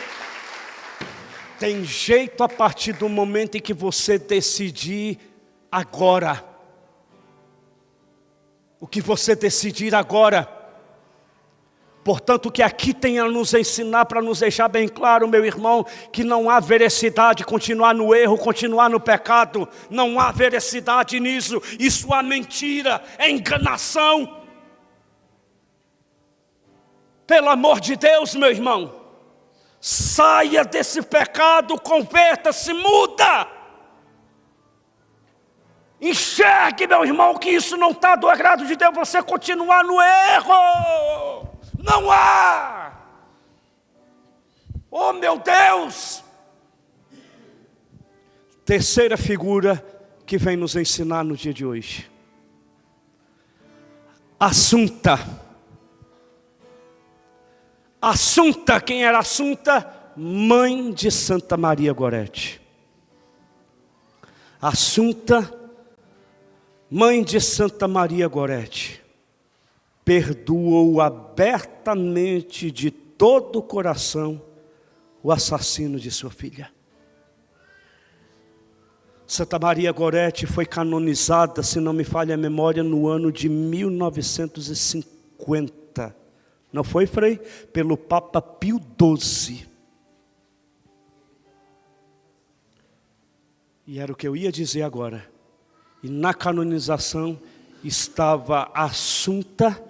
Tem jeito a partir do momento em que você decidir agora. O que você decidir agora. Portanto, o que aqui tem a nos ensinar, para nos deixar bem claro, meu irmão, que não há veracidade continuar no erro, continuar no pecado. Não há veracidade nisso. Isso é mentira, é enganação. Pelo amor de Deus, meu irmão, saia desse pecado, converta-se, muda. Enxergue, meu irmão, que isso não está do agrado de Deus, você continuar no erro. Não há! Oh meu Deus! Terceira figura que vem nos ensinar no dia de hoje. Assunta. Assunta, quem era Assunta? Mãe de Santa Maria Gorete. Assunta, mãe de Santa Maria Gorete, perdoou abertamente de todo o coração o assassino de sua filha. Santa Maria Gorete foi canonizada, se não me falha a memória, no ano de 1950. Não foi, Frei? Pelo Papa Pio XII. E era o que eu ia dizer agora. E na canonização estava Assunta,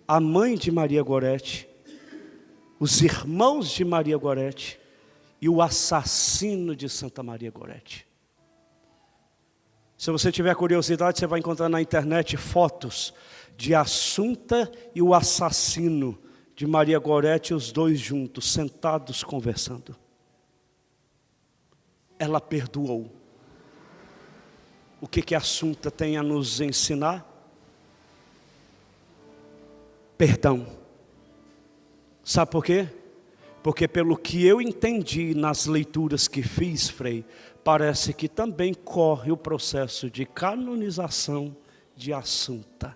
a mãe de Maria Gorete, os irmãos de Maria Gorete e o assassino de Santa Maria Gorete. Se você tiver curiosidade, você vai encontrar na internet fotos de Assunta e o assassino de Maria Gorete, os dois juntos, sentados conversando. Ela perdoou. O que Assunta tem a nos ensinar? Perdão. Sabe por quê? Porque pelo que eu entendi nas leituras que fiz, Frei, parece que também corre o processo de canonização de Assunta.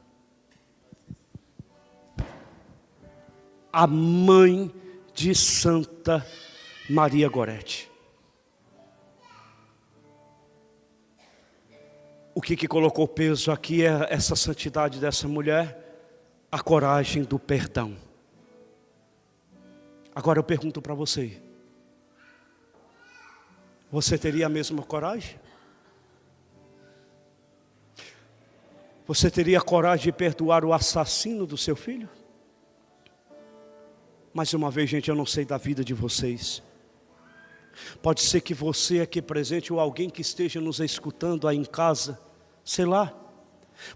A mãe de Santa Maria Gorete. O que colocou peso aqui é essa santidade dessa mulher, a coragem do perdão. Agora eu pergunto para você, você teria a mesma coragem? Você teria coragem de perdoar o assassino do seu filho? Mais uma vez, gente, eu não sei da vida de vocês. Pode ser que você aqui presente ou alguém que esteja nos escutando aí em casa, sei lá.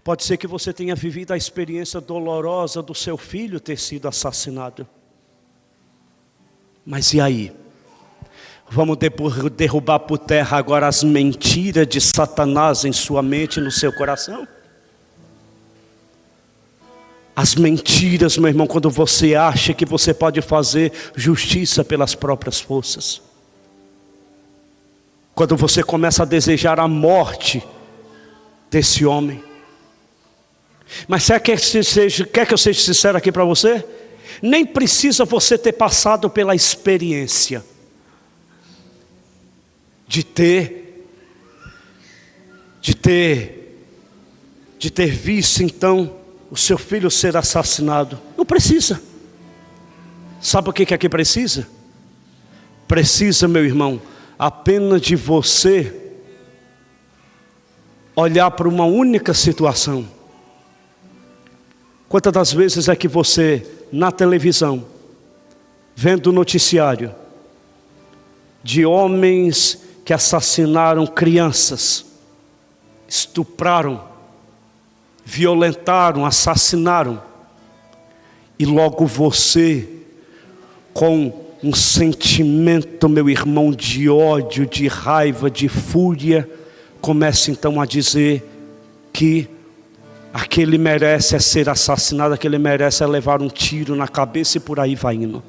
Pode ser que você tenha vivido a experiência dolorosa do seu filho ter sido assassinado. Mas e aí? Vamos derrubar por terra agora as mentiras de Satanás em sua mente e no seu coração? As mentiras, meu irmão, quando você acha que você pode fazer justiça pelas próprias forças. Quando você começa a desejar a morte desse homem. Mas quer que eu seja sincero aqui para você? Nem precisa você ter passado pela experiência de ter visto então o seu filho ser assassinado. Não precisa. Sabe o que aqui precisa? Precisa, meu irmão, apenas de você olhar para uma única situação. Quantas das vezes é que você, na televisão, vendo o noticiário de homens que assassinaram crianças, estupraram, violentaram, assassinaram, e logo você, com um sentimento, meu irmão, de ódio, de raiva, de fúria, começa então a dizer que aquele merece ser assassinado, aquele merece levar um tiro na cabeça e por aí vai indo.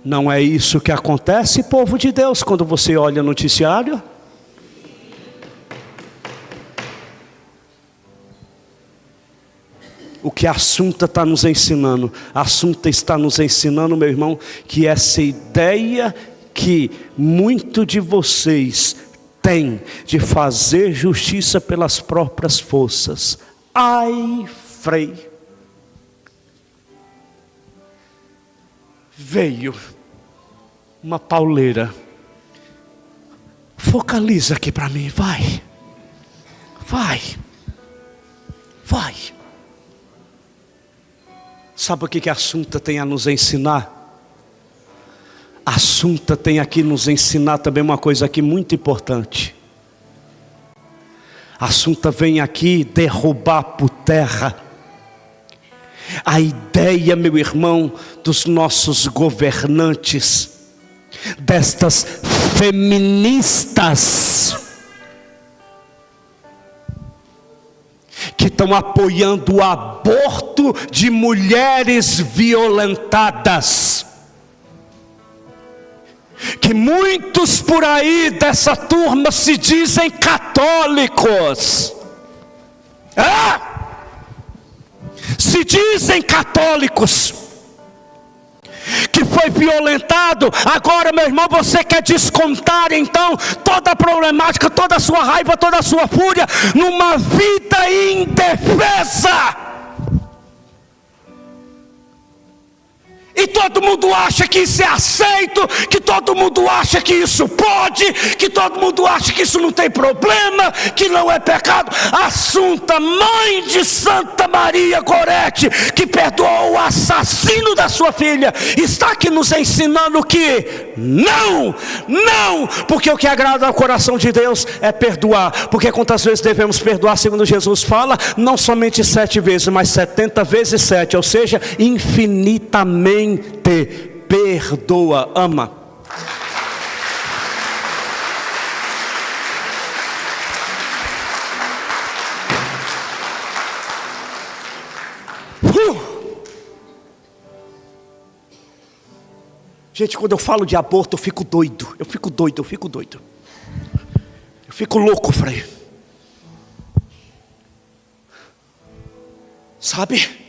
Não é isso que acontece, povo de Deus, quando você olha o noticiário? O que a Assunta está nos ensinando? A Assunta está nos ensinando, meu irmão, que essa ideia que muito de vocês tem de fazer justiça pelas próprias forças. Ai, Frei, veio uma pauleira. Focaliza aqui para mim, vai. Sabe o que a Assunta tem a nos ensinar? A Assunta tem aqui nos ensinar também uma coisa aqui muito importante. A Assunta vem aqui derrubar por terra a ideia, meu irmão, dos nossos governantes, destas feministas que estão apoiando o aborto de mulheres violentadas. Que muitos por aí dessa turma se dizem católicos. Se dizem católicos. Que foi violentado. Agora, meu irmão, você quer descontar então toda a problemática, toda a sua raiva, toda a sua fúria numa vida indefesa. E todo mundo acha que isso é aceito, que todo mundo acha que isso pode, que todo mundo acha que isso não tem problema, que não é pecado. A Assunta, mãe de Santa Maria Gorete, que perdoou o assassino da sua filha, está aqui nos ensinando que não, porque o que agrada ao coração de Deus é perdoar. Porque quantas vezes devemos perdoar, segundo Jesus fala? Não somente 7 vezes, mas 70 vezes 7, ou seja, infinitamente. Perdoa, ama. Gente, quando eu falo de aborto, eu fico doido. Eu fico louco, Frei. Sabe?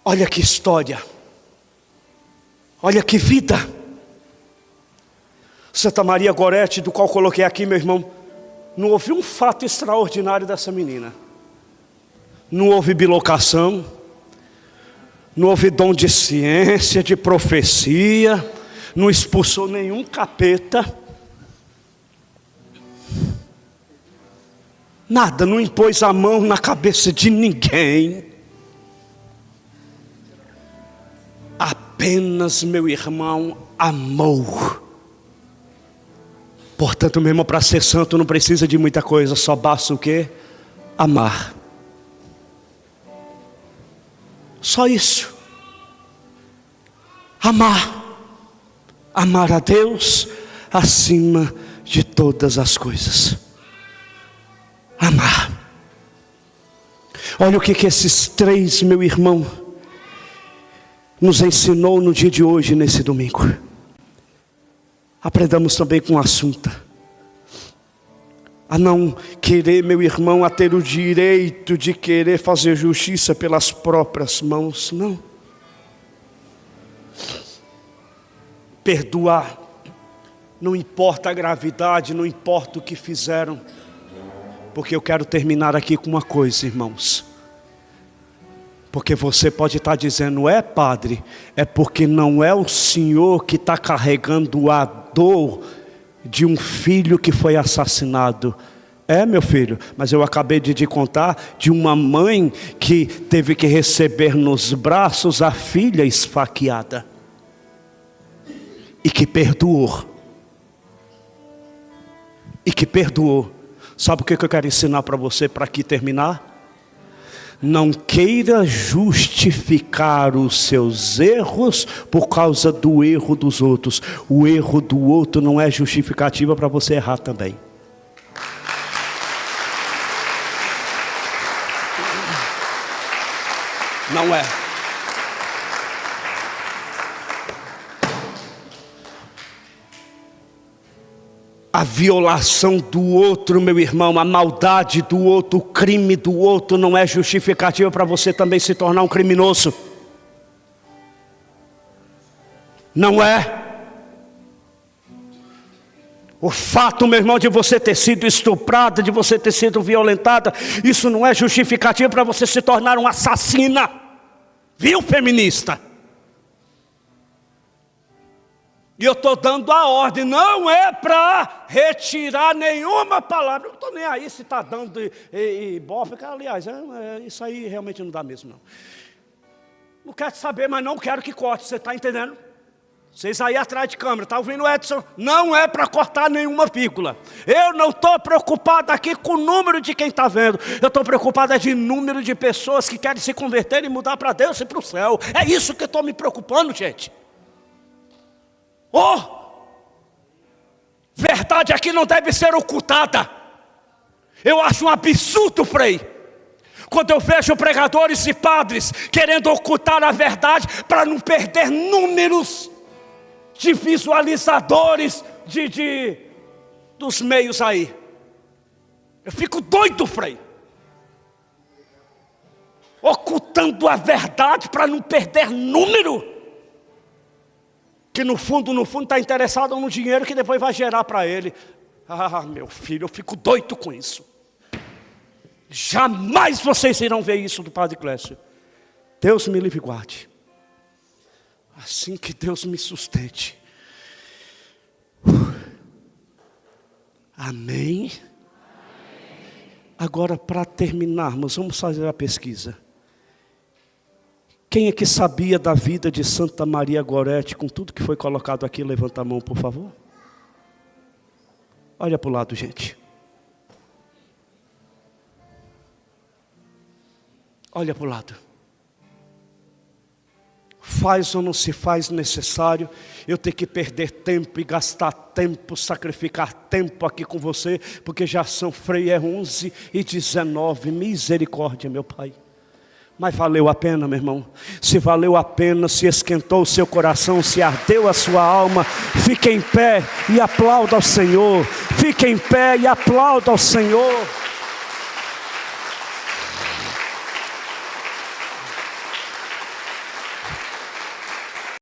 Olha que história. Olha que vida. Santa Maria Gorete, do qual coloquei aqui, meu irmão, não houve um fato extraordinário dessa menina. Não houve bilocação, não houve dom de ciência, de profecia, não expulsou nenhum capeta. Nada, não impôs a mão na cabeça de ninguém. Apenas, meu irmão, amou. Portanto, mesmo para ser santo não precisa de muita coisa, só basta o quê? Amar. Só isso. Amar. Amar a Deus acima de todas as coisas. Amar. Olha o que esses 3, meu irmão, nos ensinou no dia de hoje, nesse domingo. Aprendamos também com a Assunta a não querer, meu irmão, a ter o direito de querer fazer justiça pelas próprias mãos, não. Perdoar, não importa a gravidade, não importa o que fizeram, porque eu quero terminar aqui com uma coisa, irmãos. Porque você pode estar dizendo, padre, é porque não é o senhor que está carregando a dor de um filho que foi assassinado. Meu filho, mas eu acabei de te contar de uma mãe que teve que receber nos braços a filha esfaqueada. E que perdoou. Sabe o que eu quero ensinar para você, para aqui terminar? Não queira justificar os seus erros por causa do erro dos outros. O erro do outro não é justificativa para você errar também. Não é. A violação do outro, meu irmão, a maldade do outro, o crime do outro não é justificativa para você também se tornar um criminoso. Não é. O fato, meu irmão, de você ter sido estuprada, de você ter sido violentada, isso não é justificativo para você se tornar uma assassina. Viu, feminista? E eu estou dando a ordem, não é para retirar nenhuma palavra. Eu não estou nem aí se está dando ibope, aliás, isso aí realmente não dá mesmo, não. Não quero saber, mas não quero que corte, você está entendendo? Vocês aí atrás de câmera, está ouvindo o Edson? Não é para cortar nenhuma vírgula. Eu não estou preocupado aqui com o número de quem está vendo. Eu estou preocupado de número de pessoas que querem se converter e mudar para Deus e para o céu. É isso que eu estou me preocupando, gente. Verdade aqui não deve ser ocultada. Eu acho um absurdo, Frei, quando eu vejo pregadores e padres querendo ocultar a verdade para não perder números de visualizadores dos meios aí. Eu fico doido, Frei, ocultando a verdade para não perder número. Que no fundo está interessado no dinheiro que depois vai gerar para ele. Meu filho, eu fico doido com isso. Jamais vocês irão ver isso do Padre Clécio. Deus me livre e guarde. Assim que Deus me sustente. Amém? Agora, para terminarmos, vamos fazer a pesquisa. Quem é que sabia da vida de Santa Maria Gorete, com tudo que foi colocado aqui? Levanta a mão, por favor. Olha para o lado, gente. Olha para o lado. Faz ou não se faz necessário eu ter que perder tempo e gastar tempo, sacrificar tempo aqui com você, porque já são 11h19, misericórdia, meu Pai. Mas valeu a pena, meu irmão. Se valeu a pena, se esquentou o seu coração, se ardeu a sua alma, fique em pé e aplauda ao Senhor. Fique em pé e aplauda ao Senhor.